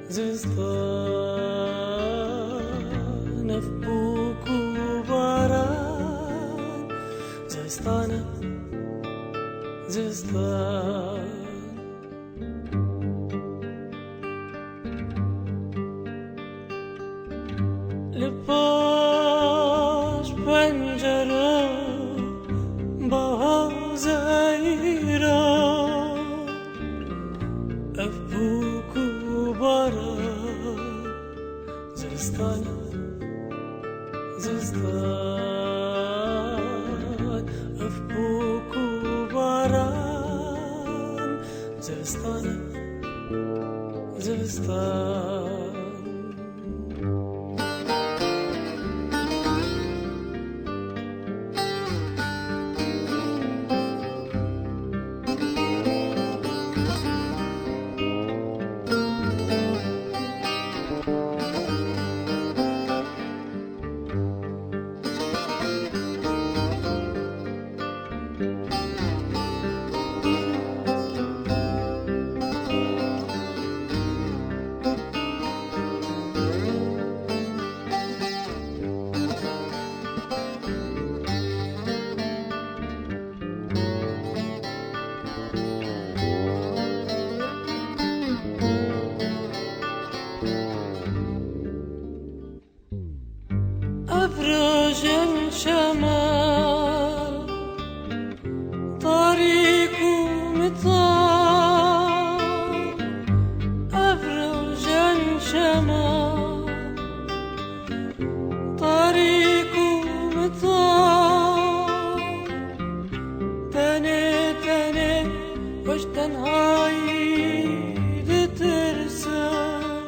زستان افبوك وباران زستان لپاش پنجره باز ایران افبوك وباران زستان افبوك وباران زستان أبرج الشمال طريق مطار أبرج الشمال طريق مطار تاني وش تنهاي ترسل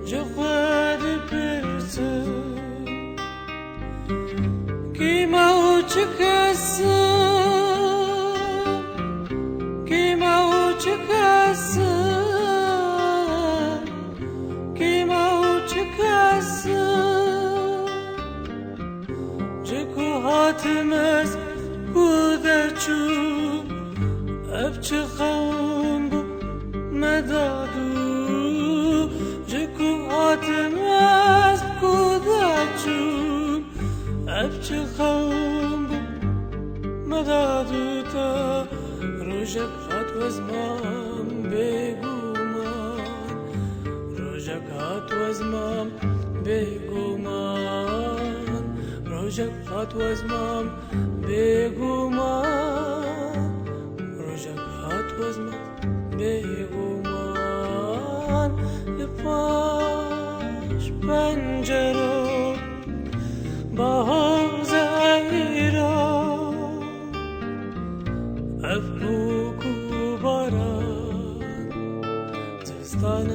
جواد برسل كيما جكو هاتمز كودرچو ابچ خوم مدادو جكو هاتمز كودرچو ابچ خوم مدادو تا روجك هات وزمام بگومان روجك هات وزمام بگومان روجك هات وزمام بگومان روجك هات وزمام بگومان لپاش پنجره باز ایران افبوك وباران زستان